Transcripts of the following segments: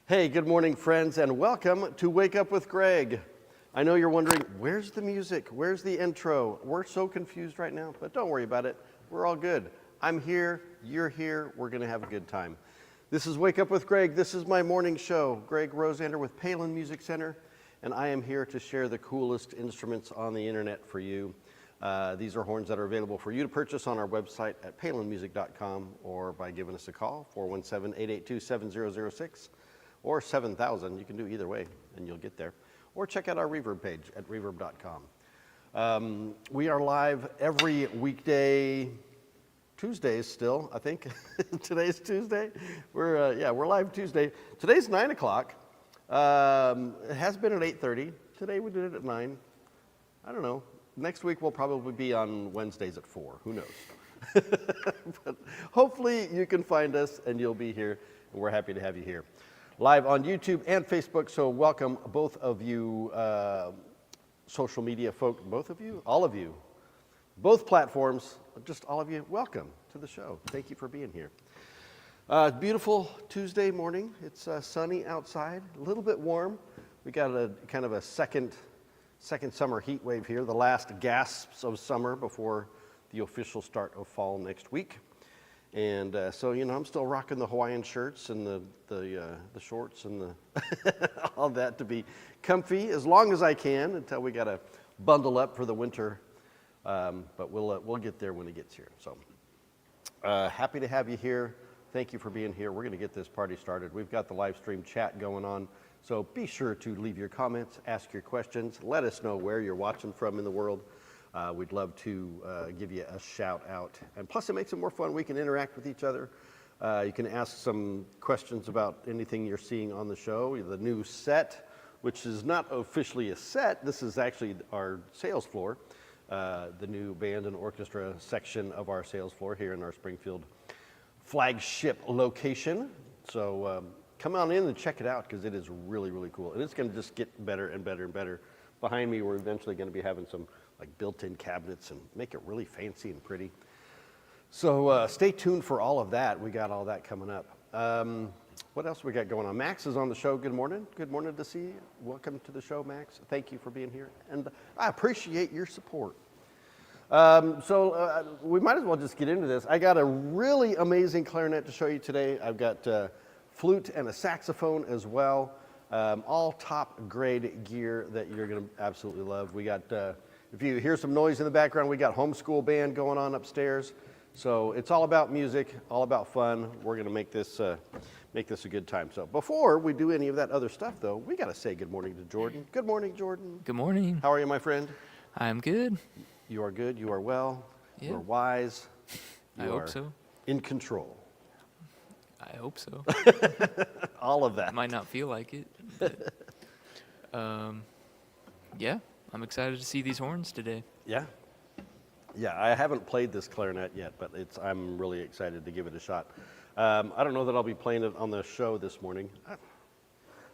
Hey, good morning, friends, and welcome to Wake Up with Greg. I know you're wondering, where's the music? Where's the intro? We're so confused right now, but don't worry about it. We're all good. I'm here, you're here, we're going to have a good time. This is Wake Up with Greg. This is my morning show. Greg Rosander with Palin Music Center, and I am here to share the coolest instruments on the internet for you. These are horns that are available for you to purchase on our website at palinmusic.com or by giving us a call, 417-882-7006 or 7000. You can do either way and you'll get there. Or check out our Reverb page at reverb.com. We are live every weekday, Tuesdays still, I think. Today's Tuesday. We're live Tuesday. Today's 9 o'clock. It has been at 8:30. Today we did it at 9. I don't know. Next week we'll probably be on Wednesdays at 4. Who knows? But hopefully you can find us and you'll be here, and we're happy to have you here. Live on YouTube and Facebook, so welcome both of you social media folk, both of you, all of you, both platforms, just all of you, welcome to the show. Thank you for being here. Beautiful Tuesday morning. It's sunny outside, a little bit warm. We got a kind of a second summer heat wave here, the last gasps of summer before the official start of fall next week. And so, you know, I'm still rocking the Hawaiian shirts and the shorts and the all that to be comfy as long as I can until we got to bundle up for the winter. But we'll get there when it gets here. So happy to have you here. Thank you for being here. We're going to get this party started. We've got the live stream chat going on. So be sure to leave your comments, ask your questions, let us know where you're watching from in the world. We'd love to give you a shout out. And plus it makes it more fun. We can interact with each other. You can ask some questions about anything you're seeing on the show. The new set, which is not officially a set. This is actually our sales floor, the new band and orchestra section of our sales floor here in our Springfield flagship location. So come on in and check it out because it is really, really cool. And it's going to just get better and better and better. Behind me, we're eventually going to be having some like built-in cabinets and make it really fancy and pretty. So stay tuned for all of that. We got all that coming up. What else we got going on? Max is on the show. Good morning. Good morning to see you. Welcome to the show, Max. Thank you for being here. And I appreciate your support. We might as well just get into this. I got a really amazing clarinet to show you today. I've got flute and a saxophone as well. All top grade gear that you're going to absolutely love. We got, if you hear some noise in the background, we got homeschool band going on upstairs. So it's all about music, all about fun. We're going to make this a good time. So before we do any of that other stuff, though, we got to say good morning to Jordan. Good morning, Jordan. Good morning. How are you, my friend? I'm good. You are good. You are well. Yeah. You are wise. I hope so. In control. I hope so. All of that. Might not feel like it. But, yeah, I'm excited to see these horns today. Yeah. Yeah, I haven't played this clarinet yet, but I'm really excited to give it a shot. I don't know that I'll be playing it on the show this morning. I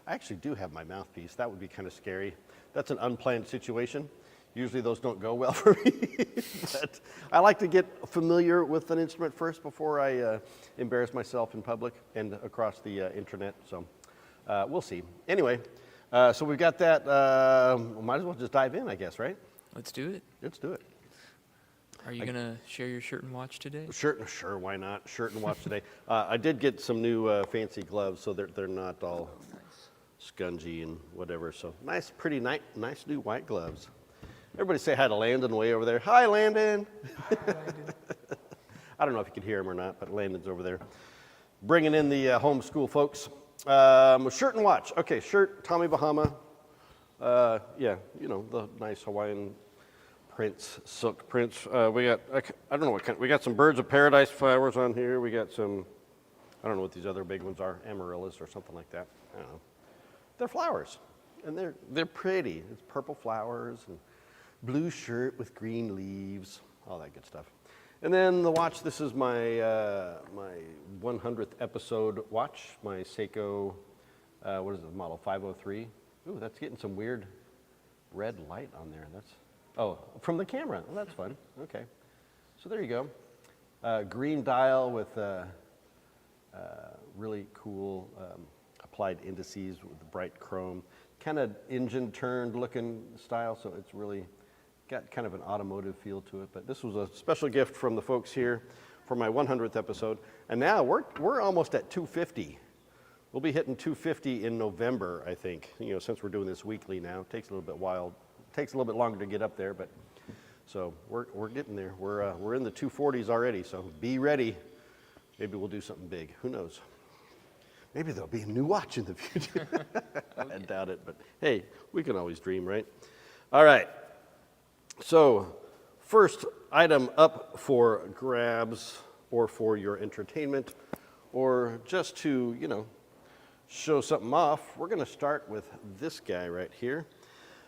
actually do have my mouthpiece. That would be kind of scary. That's an unplanned situation. Usually those don't go well for me. But I like to get familiar with an instrument first before I embarrass myself in public and across the internet. So we'll see. Anyway, so we've got that. Might as well just dive in, I guess, right? Let's do it. Let's do it. Are you going to share your shirt and watch today? Sure, why not? Shirt and watch today. I did get some new fancy gloves, so they're not all scungy and whatever. So nice, pretty nice new white gloves. Everybody say hi to Landon way over there. Hi, Landon. Hi, Landon. I don't know if you can hear him or not, but Landon's over there. Bringing in the homeschool folks. Shirt and watch. Okay, shirt, Tommy Bahama. Yeah, you know, the nice Hawaiian prints, silk prints. We got, I don't know what kind, we got some birds of paradise flowers on here. We got some, I don't know what these other big ones are, amaryllis or something like that. I don't know. They're flowers, and they're pretty. It's purple flowers and blue shirt with green leaves, all that good stuff. And then the watch, this is my my 100th episode watch, my Seiko, what is it, model 503. Ooh, that's getting some weird red light on there. Oh, from the camera. Oh, that's fun. Okay. So there you go. Green dial with really cool applied indices with the bright chrome, kind of engine turned looking style, so it's really got kind of an automotive feel to it. But this was a special gift from the folks here for my 100th episode. And now we're almost at 250. We'll be hitting 250 in November, I think. You know, since we're doing this weekly now, it takes a little bit longer to get up there, but so we're getting there. We're in the 240s already, so be ready. Maybe we'll do something big. Who knows? Maybe there'll be a new watch in the future. I doubt it, but hey, we can always dream, right? All right. So, first item up for grabs or for your entertainment or just to, you know, show something off, we're going to start with this guy right here.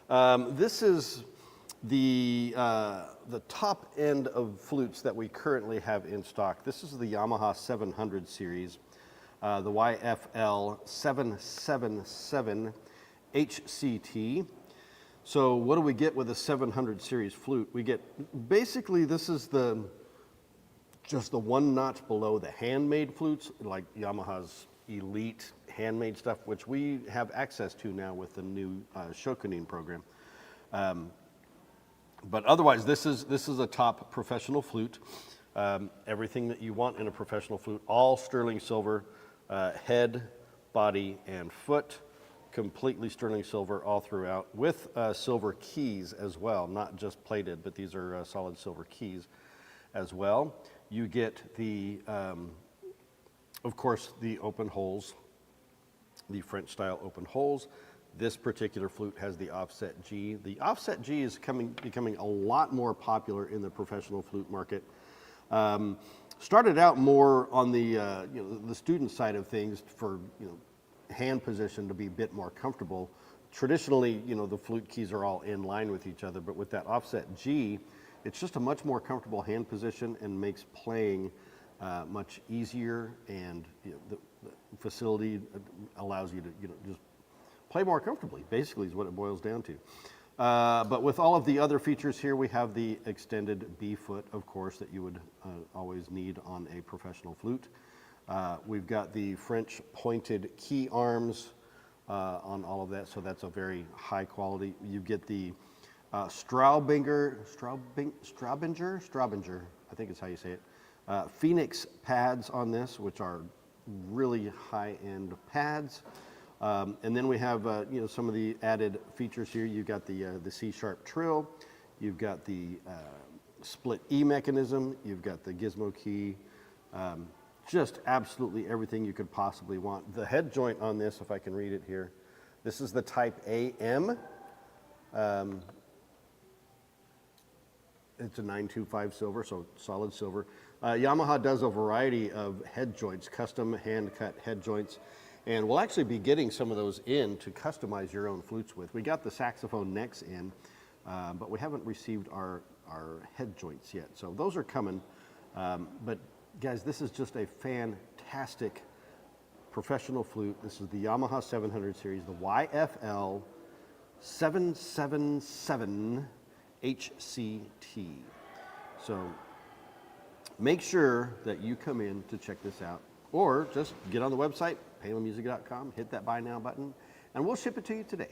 This is the top end of flutes that we currently have in stock. This is the Yamaha 700 series, the YFL-777 HCT. So what do we get with a 700 series flute? We get, basically this is just the one notch below the handmade flutes, like Yamaha's elite handmade stuff, which we have access to now with the new Shokunin program. But otherwise, this is a top professional flute. Everything that you want in a professional flute, all sterling silver, head, body, and foot, completely sterling silver all throughout, with silver keys as well, not just plated, but these are solid silver keys as well. You get the, of course, the open holes, the French style open holes. This particular flute has the offset G. The offset G is becoming a lot more popular in the professional flute market. Started out more on the the student side of things for hand position to be a bit more comfortable. Traditionally, the flute keys are all in line with each other, but with that offset G, it's just a much more comfortable hand position and makes playing much easier, and the facility allows you to just play more comfortably, basically is what it boils down to. But with all of the other features here, we have the extended B foot, of course, that you would always need on a professional flute. We've got the French pointed key arms on all of that, so that's a very high quality. You get the Straubinger, I think is how you say it, Phoenix pads on this, which are really high-end pads. And then we have some of the added features here. You've got the C-sharp trill, you've got the split E mechanism, you've got the gizmo key, just absolutely everything you could possibly want. The head joint on this, if I can read it here, this is the type AM. It's a 925 silver, so solid silver. Yamaha does a variety of head joints, custom hand-cut head joints, and we'll actually be getting some of those in to customize your own flutes with. We got the saxophone necks in, but we haven't received our head joints yet, so those are coming. But guys, this is just a fantastic professional flute. This is the Yamaha 700 series, the YFL 777 HCT. So make sure that you come in to check this out, or just get on the website, paymamusic.com, hit that buy now button, and we'll ship it to you today.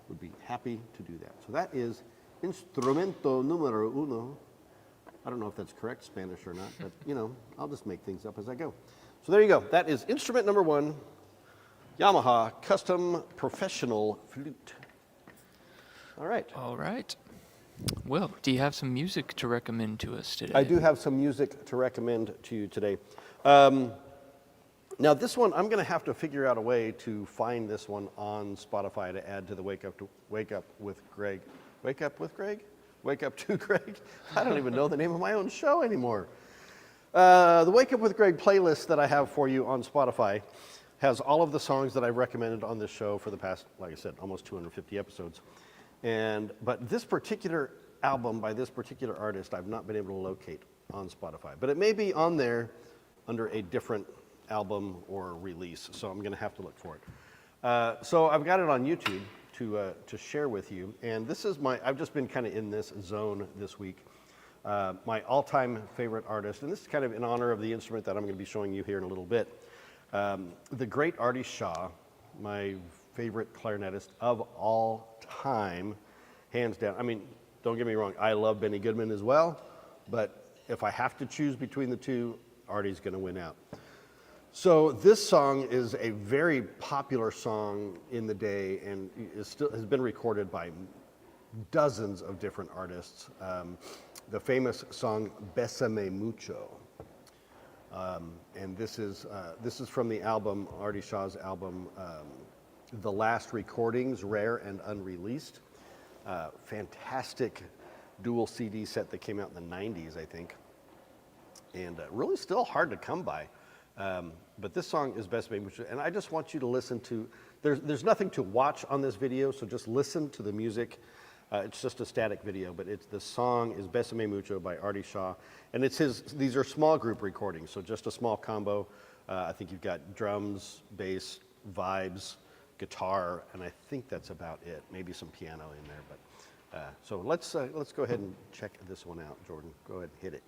We'd be happy to do that. So that is instrumento numero uno. I don't know if that's correct Spanish or not, but I'll just make things up as I go. So there you go. That is instrument number one, Yamaha Custom Professional Flute. All right. All right. Well, do you have some music to recommend to us today? I do have some music to recommend to you today. Now this one, I'm going to have to figure out a way to find this one on Spotify to add to the Wake Up with Greg. Wake Up with Greg? Wake Up to Greg? I don't even know the name of my own show anymore. The Wake Up with Greg playlist that I have for you on Spotify has all of the songs that I've recommended on this show for the past, like I said, almost 250 episodes. But this particular album by this particular artist, I've not been able to locate on Spotify. But it may be on there under a different album or release, so I'm going to have to look for it. So I've got it on YouTube to share with you, and this is I've just been kind of in this zone this week. My all-time favorite artist, and this is kind of in honor of the instrument that I'm going to be showing you here in a little bit, the great Artie Shaw, my favorite clarinetist of all time, hands down. I mean, don't get me wrong, I love Benny Goodman as well, but if I have to choose between the two, Artie's going to win out. So this song is a very popular song in the day and has been recorded by dozens of different artists. The famous song Bésame Mucho. And this is from the album, Artie Shaw's album, The Last Recordings, Rare and Unreleased. Fantastic dual CD set that came out in the 90s, I think. And really still hard to come by. But this song is Bésame Mucho. And I just want you to listen to, there's nothing to watch on this video, so just listen to the music. It's just a static video, but the song is Bésame Mucho by Artie Shaw. And these are small group recordings, so just a small combo. I think you've got drums, bass, vibes, guitar, and I think that's about it. Maybe some piano in there, but so let's go ahead and check this one out. Jordan, go ahead and hit it.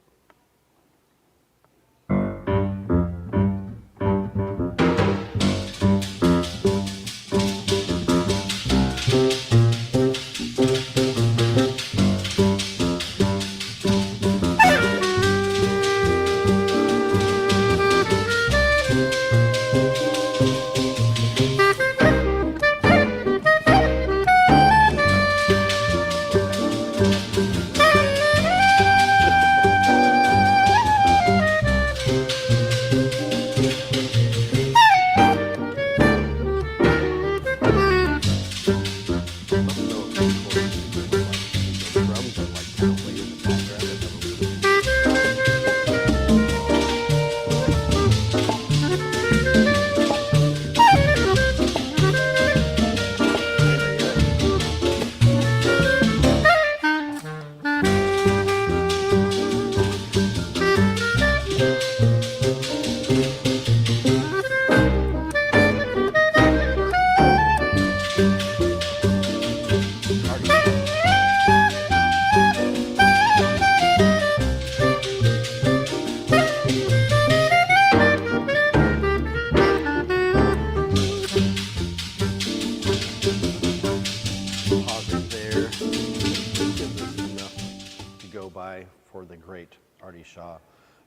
For the great Artie Shaw.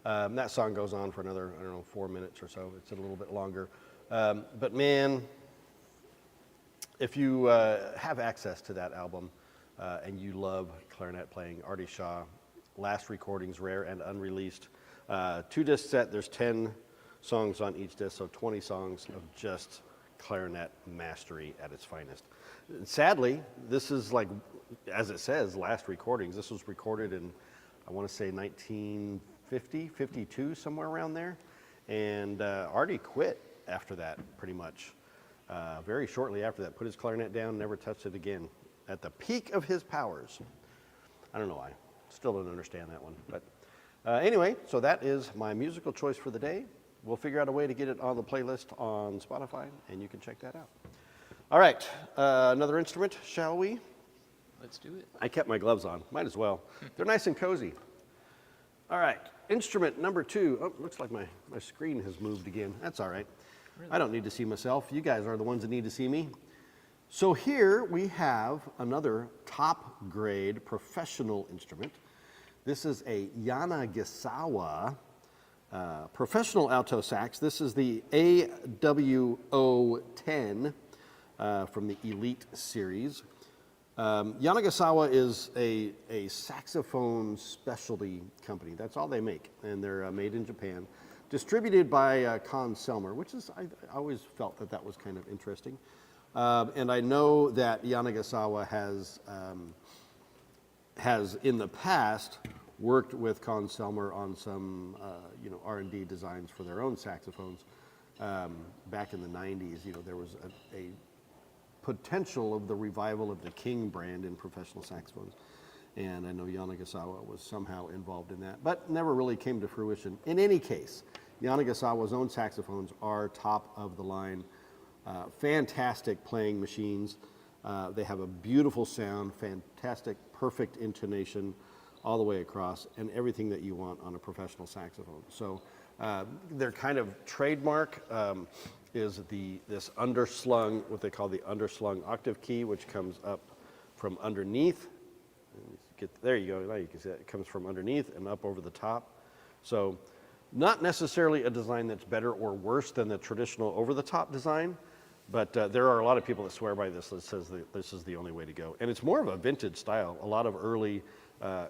That song goes on for another, 4 minutes or so. It's a little bit longer. But man, if you have access to that album and you love clarinet playing, Artie Shaw, Last Recordings, Rare and Unreleased, 2-disc set, there's 10 songs on each disc, so 20 songs of just clarinet mastery at its finest. Sadly, this is like, as it says, Last Recordings. This was recorded in, I want to say 1950, 52, somewhere around there. And Artie quit after that, pretty much. Very shortly after that, put his clarinet down, never touched it again. At the peak of his powers. I don't know why. Still don't understand that one. But anyway, so that is my musical choice for the day. We'll figure out a way to get it on the playlist on Spotify, and you can check that out. All right, another instrument, shall we? Let's do it. I kept my gloves on. Might as well. They're nice and cozy. All right, instrument number 2. Oh, looks like my screen has moved again. That's all right. Really? I don't need to see myself. You guys are the ones that need to see me. So here we have another top grade professional instrument. This is a Yanagisawa professional alto sax. This is the AWO10 from the Elite series. Yanagisawa is a saxophone specialty company. That's all they make, and they're made in Japan. Distributed by Con Selmer, which is, I always felt that was kind of interesting. And I know that Yanagisawa has in the past worked with Con Selmer on some R&D designs for their own saxophones. Back in the 90s, there was a potential of the revival of the King brand in professional saxophones. And I know Yanagisawa was somehow involved in that, but never really came to fruition. In any case, Yanagisawa's own saxophones are top of the line, fantastic playing machines. They have a beautiful sound, fantastic, perfect intonation all the way across, and everything that you want on a professional saxophone. So their kind of trademark is this underslung, what they call the underslung octave key, which comes up from underneath. There you go, now you can see it comes from underneath and up over the top. So not necessarily a design that's better or worse than the traditional over-the-top design, but there are a lot of people that swear by this that says that this is the only way to go. And it's more of a vintage style. A lot of early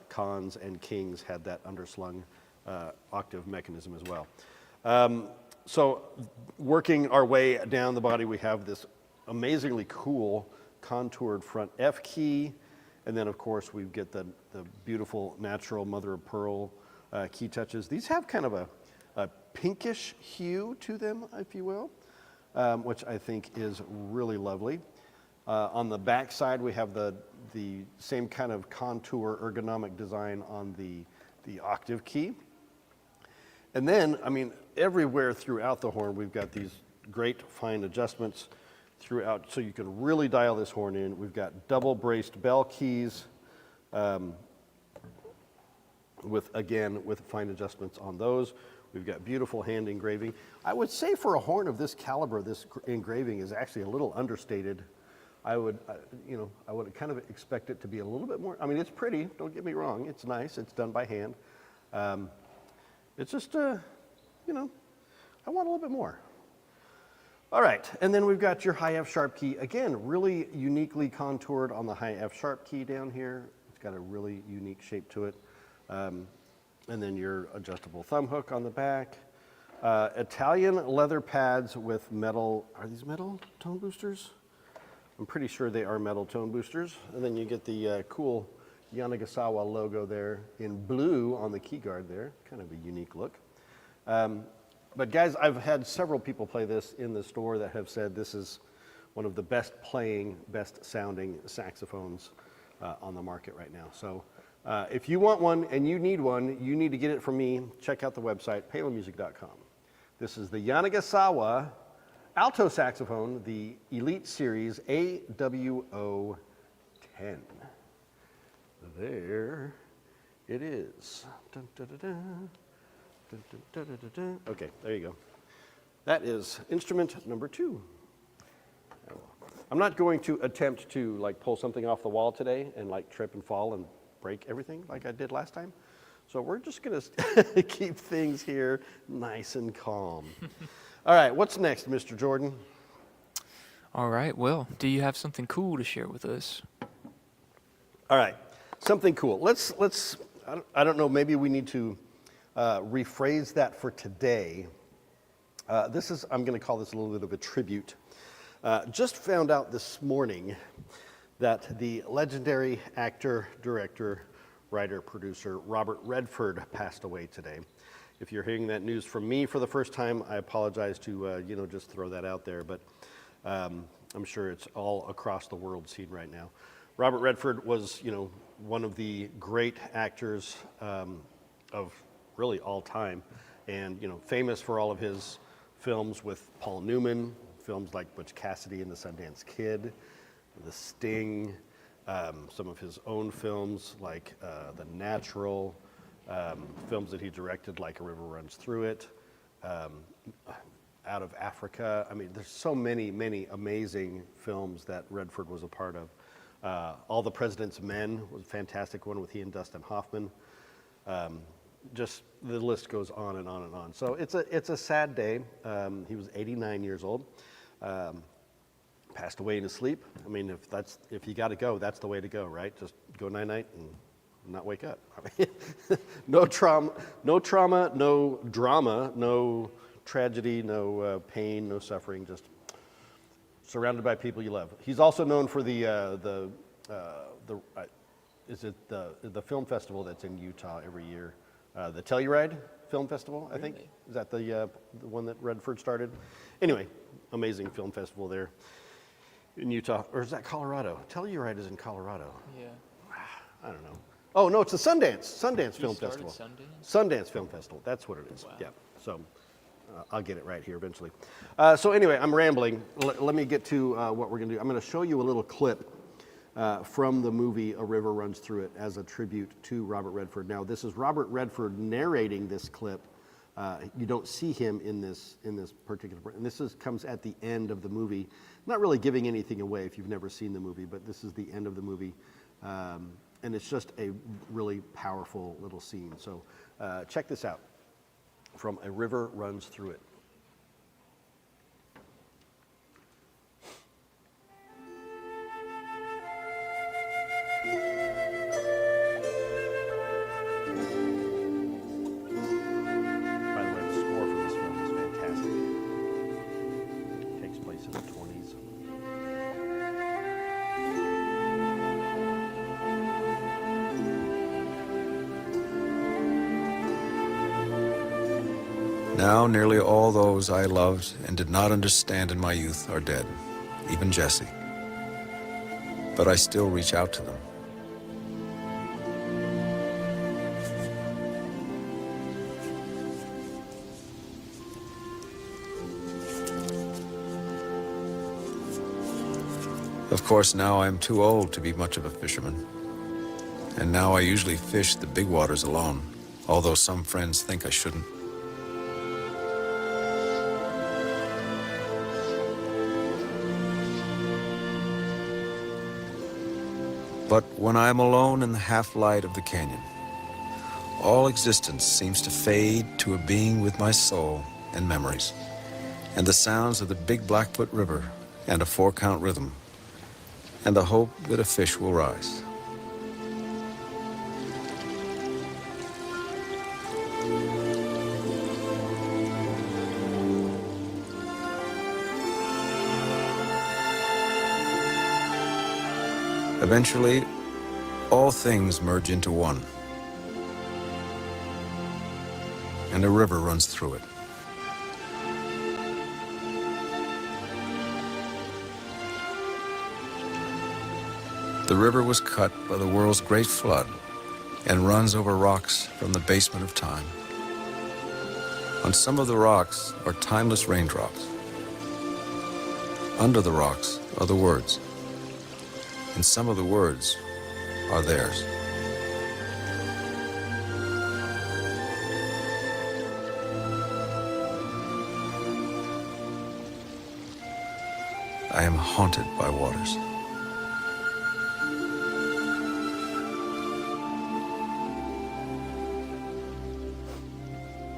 Khans and Kings had that underslung octave mechanism as well. So working our way down the body, we have this amazingly cool contoured front F key. And then, of course, we get the beautiful natural mother of pearl key touches. These have kind of a pinkish hue to them, if you will, which I think is really lovely. On the back side, we have the same kind of contour ergonomic design on the octave key. And then, I mean, everywhere throughout the horn, we've got these great fine adjustments throughout, so you can really dial this horn in. We've got double braced bell keys with fine adjustments on those. We've got beautiful hand engraving. I would say for a horn of this caliber, this engraving is actually a little understated. I would kind of expect it to be a little bit more. I mean, it's pretty, don't get me wrong. It's nice, it's done by hand. It's just, I want a little bit more. All right, and then we've got your high F sharp key. Again, really uniquely contoured on the high F sharp key down here. It's got a really unique shape to it. And then your adjustable thumb hook on the back. Italian leather pads with metal, are these metal tone boosters? I'm pretty sure they are metal tone boosters. And then you get the cool Yanagasawa logo there in blue on the key guard there. Kind of a unique look. But guys, I've had several people play this in the store that have said this is one of the best playing, best sounding saxophones on the market right now. So if you want one and you need to get it from me, check out the website, palemusic.com. This is the Yanagasawa alto saxophone, the Elite Series AWO 10. There it is. Dun, dun, dun, dun. Dun, dun, dun, dun, dun. Okay, there you go. That is instrument number 2. I'm not going to attempt to like pull something off the wall today and like trip and fall and break everything like I did last time. So we're just gonna keep things here nice and calm. All right, what's next, Mr. Jordan? All right, well, do you have something cool to share with us? All right, something cool. Let's I don't know, maybe we need to rephrase that for today. I'm going to call this a little bit of a tribute. Just found out this morning that the legendary actor, director, writer, producer Robert Redford passed away today. If you're hearing that news from me for the first time, I apologize to just throw that out there, but I'm sure it's all across the world seen right now. Robert Redford was, one of the great actors of really all time, and famous for all of his films with Paul Newman, films like Butch Cassidy and the Sundance Kid, The Sting, some of his own films like The Natural, films that he directed like A River Runs Through It, Out of Africa. I mean, there's so many amazing films that Redford was a part of. All the President's Men was a fantastic one with he and Dustin Hoffman. Just the list goes on and on and on. So it's a sad day. He was 89 years old. Passed away in his sleep. I mean, if you got to go, that's the way to go, right? Just go night-night and not wake up. I mean, no trauma, no drama, no tragedy, no pain, no suffering. Just surrounded by people you love. He's also known for the film festival that's in Utah every year. The Telluride Film Festival, I think. Really? Is that the one that Redford started? Anyway, amazing film festival there in Utah. Or is that Colorado? Telluride is in Colorado. Yeah. I don't know. Oh, no, it's the Sundance Film started Festival. Sundance? Sundance Film Festival, that's what it is. Wow. Yeah, so I'll get it right here eventually. So anyway, I'm rambling. Let me get to what we're going to do. I'm going to show you a little clip from the movie A River Runs Through It as a tribute to Robert Redford. Now, this is Robert Redford narrating this clip You don't see him in this particular, and this comes at the end of the movie. Not really giving anything away if you've never seen the movie, but this is the end of the movie, and it's just a really powerful little scene. So check this out. From A River Runs Through It. By the way, the score for this film is fantastic. It takes place in the 20s. Now nearly all those I loved and did not understand in my youth are dead, even Jesse. But I still reach out to them. Of course, now I am too old to be much of a fisherman. And now I usually fish the big waters alone, although some friends think I shouldn't. But when I am alone in the half-light of the canyon, all existence seems to fade to a being with my soul and memories, and the sounds of the big Blackfoot River and a 4-count rhythm, and the hope that a fish will rise. Eventually, all things merge into one, and a river runs through it. The river was cut by the world's great flood and runs over rocks from the basement of time. On some of the rocks are timeless raindrops. Under the rocks are the words, and some of the words are theirs. I am haunted by waters.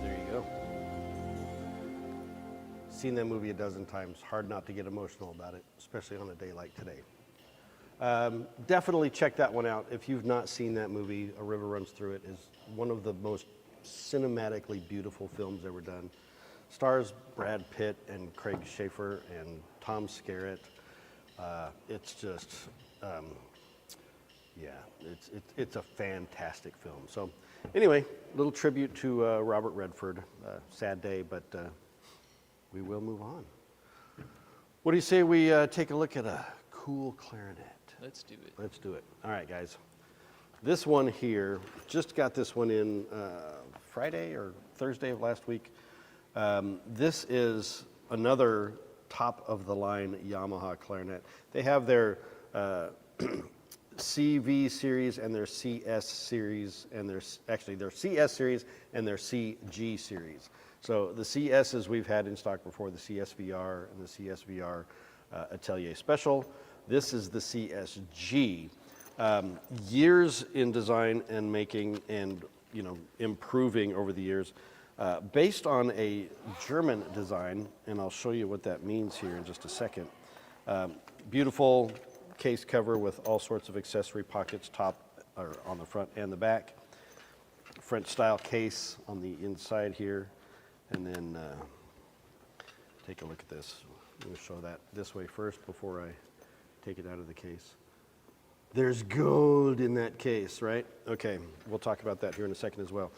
There you go. Seen that movie a dozen times. Hard not to get emotional about it, especially on a day like today. Definitely check that one out. If you've not seen that movie, A River Runs Through It is one of the most cinematically beautiful films ever done. Stars Brad Pitt and Craig Schaefer and Tom Skerritt. It's just, yeah, it's a fantastic film. So anyway, little tribute to Robert Redford. Sad day, but we will move on. What do you say we take a look at a cool clarinet? Let's do it. Let's do it. All right, guys. This one here, just got this one in Friday or Thursday of last week. This is another top-of-the-line Yamaha clarinet. They have their CV series and their CS series, and their CS series and their CG series. So the CSs we've had in stock before, the CSVR and the CSVR Atelier Special. This is the CSG. Years in design and making and improving over the years. Based on a German design, and I'll show you what that means here in just a second. Beautiful case cover with all sorts of accessory pockets, on the front and the back. French style case on the inside here. And then take a look at this. I'm going to show that this way first before I take it out of the case. There's gold in that case, right? Okay, we'll talk about that here in a second as well.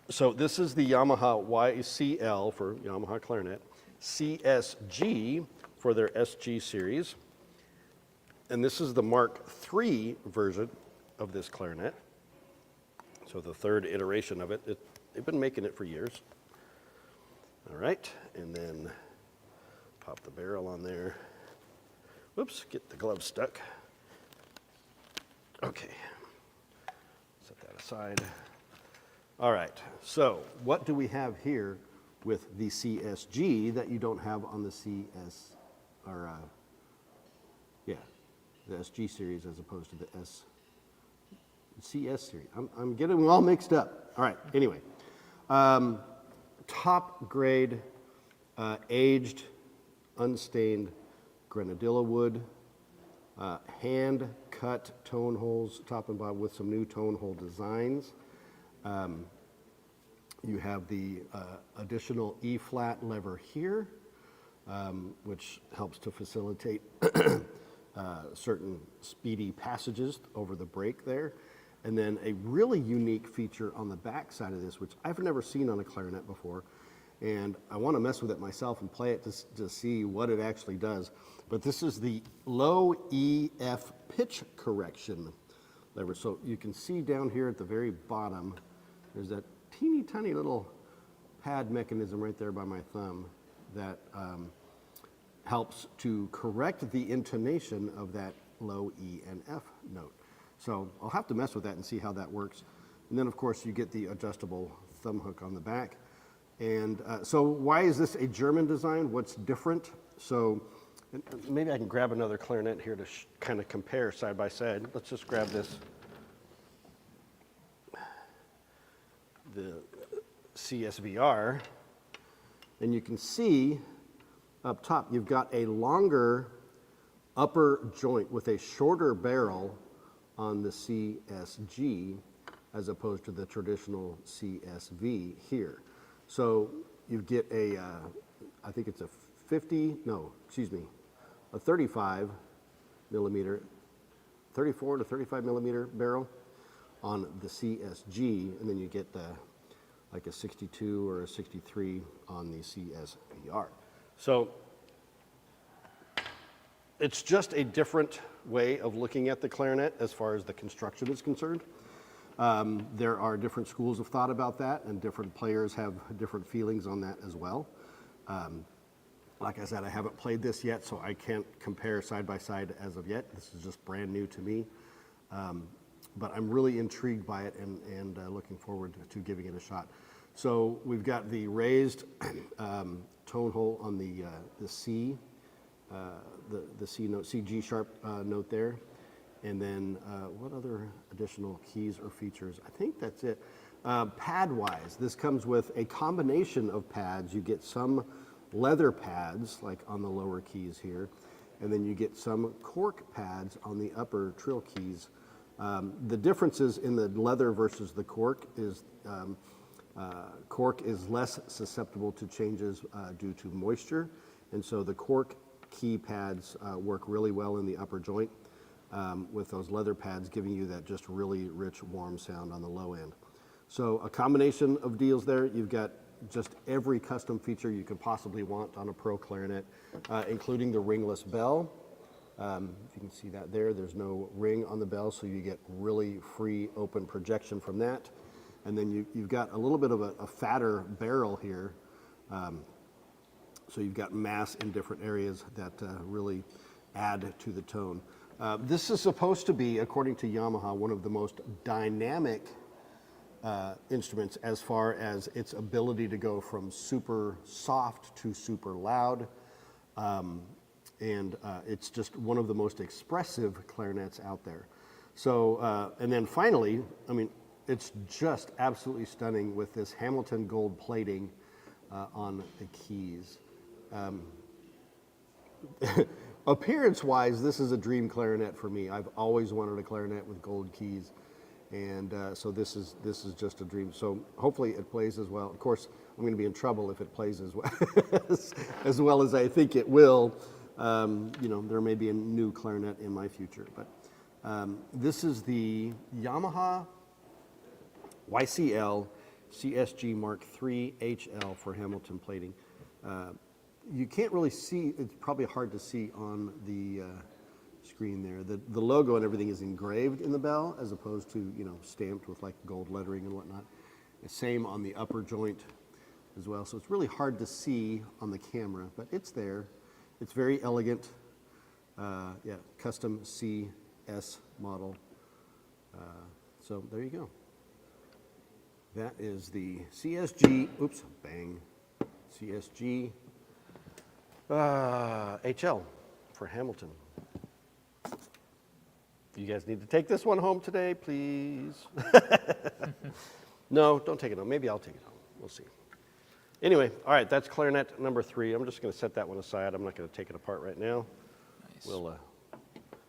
So this is the Yamaha YCL for Yamaha clarinet, CSG for their SG series, and this is the Mark III version of this clarinet. So the third iteration of it. They've been making it for years. All right, and then pop the barrel on there. Whoops, get the glove stuck. Okay, set that aside. All right, so what do we have here with the CSG that you don't have on the the SG series as opposed to the CS series? I'm getting them all mixed up. All right, anyway. Top grade, aged, unstained grenadilla wood, hand cut tone holes top and bottom with some new tone hole designs. You have the additional E-flat lever here, which helps to facilitate certain speedy passages over the brake there. And then a really unique feature on the back side of this, which I've never seen on a clarinet before, and I want to mess with it myself and play it to see what it actually does. But this is the low EF pitch correction lever. So you can see down here at the very bottom, there's that teeny tiny little pad mechanism right there by my thumb that helps to correct the intonation of that low E and F note. So I'll have to mess with that and see how that works. And then of course you get the adjustable thumb hook on the back. And so why is this a German design? What's different? So maybe I can grab another clarinet here to kind of compare side by side. Let's just grab this. The CSVR, and you can see up top you've got a longer upper joint with a shorter barrel on the CSG as opposed to the traditional CSV here. So you get a, I think it's a 35 millimeter, 34 to 35 millimeter barrel on the CSG, and then you get like a 62 or a 63 on the CSVR. So it's just a different way of looking at the clarinet as far as the construction is concerned. There are different schools of thought about that, and different players have different feelings on that as well. Like I said, I haven't played this yet, so I can't compare side by side as of yet. This is just brand new to me. But I'm really intrigued by it and looking forward to giving it a shot. So we've got the raised tone hole on the C, the C note, C G sharp note there. And then what other additional keys or features? I think that's it. Pad-wise, this comes with a combination of pads. You get some leather pads, like on the lower keys here, and then you get some cork pads on the upper trill keys. The differences in the leather versus the cork is less susceptible to changes due to moisture, and so the cork key pads work really well in the upper joint, with those leather pads giving you that just really rich, warm sound on the low end. So a combination of deals there. You've got just every custom feature you could possibly want on a pro clarinet, including the ringless bell. If you can see that there, there's no ring on the bell, so you get really free open projection from that. And then you've got a little bit of a fatter barrel here, so you've got mass in different areas that really add to the tone. This is supposed to be, according to Yamaha, one of the most dynamic instruments as far as its ability to go from super soft to super loud. And it's just one of the most expressive clarinets out there. So, and then finally, I mean, it's just absolutely stunning with this Hamilton gold plating on the keys. Appearance-wise, this is a dream clarinet for me. I've always wanted a clarinet with gold keys, and so this is just a dream. So hopefully it plays as well. Of course, I'm going to be in trouble if it plays as well as well as I think it will. You know, there may be a new clarinet in my future, but this is the Yamaha YCL-CSG Mark IIIHL for Hamilton plating. You can't really see, it's probably hard to see on the screen there. The logo and everything is engraved in the bell as opposed to, you know, stamped with like gold lettering and whatnot. The same on the upper joint as well. So it's really hard to see on the camera, but it's there. It's very elegant. Yeah, custom CS model. So there you go. That is the CSG, oops, bang, CSG HL for Hamilton. You guys need to take this one home today, please. No, don't take it home. Maybe I'll take it home. We'll see. Anyway, all right, that's clarinet number 3. I'm just going to set that one aside. I'm not going to take it apart right now. Nice. We'll,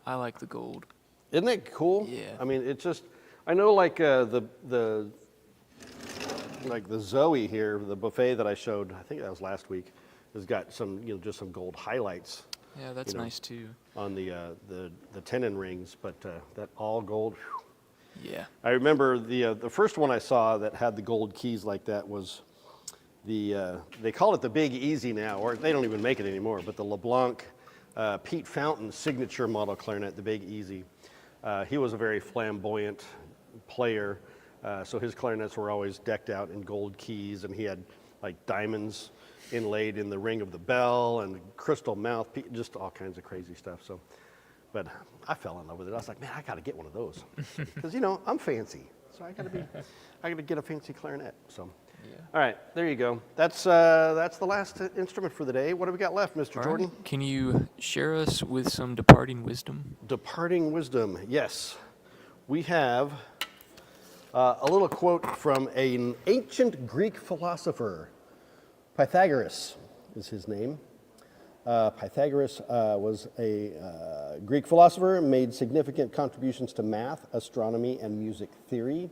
I like the gold. isn't it cool? Yeah. I mean, it's just, I know like the Zoe here, the buffet that I showed, I think that was last week, has got some, just some gold highlights. Yeah, that's nice too. On the tenon rings, but that all gold. Whew. Yeah. I remember the first one I saw that had the gold keys like that was they call it the Big Easy now, or they don't even make it anymore, but the LeBlanc Pete Fountain signature model clarinet, the Big Easy. He was a very flamboyant player, so his clarinets were always decked out in gold keys, and he had like diamonds inlaid in the ring of the bell and crystal mouthpiece, just all kinds of crazy stuff. So, but I fell in love with it. I was like, man, I got to get one of those because I'm fancy, so I got to get a fancy clarinet. So, yeah. All right, there you go. That's the last instrument for the day. What do we got left, Mr. Jordan? Right. Can you share us with some departing wisdom? Departing wisdom, yes. We have a little quote from an ancient Greek philosopher. Pythagoras is his name. Pythagoras was a Greek philosopher, made significant contributions to math, astronomy, and music theory.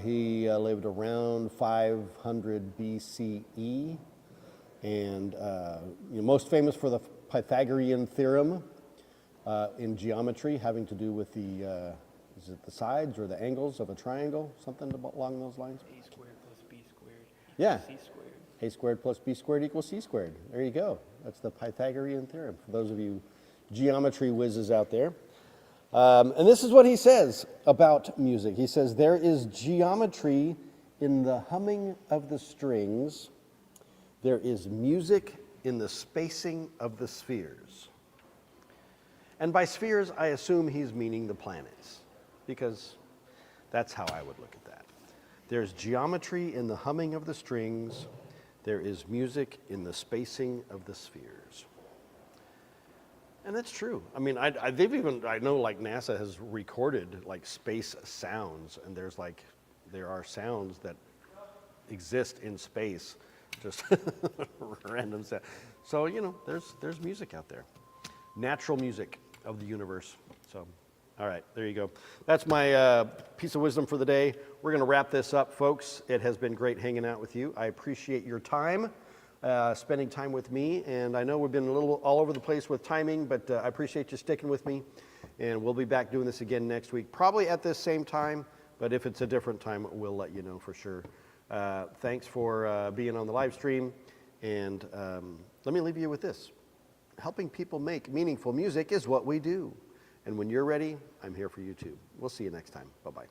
He lived around 500 BCE, and most famous for the Pythagorean theorem in geometry, having to do with the sides or the angles of a triangle, something along those lines. A squared plus B squared. Yeah. C squared. A squared plus B squared equals C squared. There you go. That's the Pythagorean theorem for those of you geometry whizzes out there. And this is what he says about music. He says, there is geometry in the humming of the strings. There is music in the spacing of the spheres. And by spheres, I assume he's meaning the planets, because that's how I would look at that. There's geometry in the humming of the strings. There is music in the spacing of the spheres. And that's true. I mean, I know like NASA has recorded like space sounds, and there are sounds that exist in space, just random sound. So, there's music out there. Natural music of the universe. So, all right, there you go. That's my piece of wisdom for the day. We're going to wrap this up, folks. It has been great hanging out with you. I appreciate your time, spending time with me. And I know we've been a little all over the place with timing, but I appreciate you sticking with me. And we'll be back doing this again next week, probably at this same time. But if it's a different time, we'll let you know for sure. Thanks for being on the live stream. And let me leave you with this. Helping people make meaningful music is what we do. And when you're ready, I'm here for you too. We'll see you next time. Bye-bye.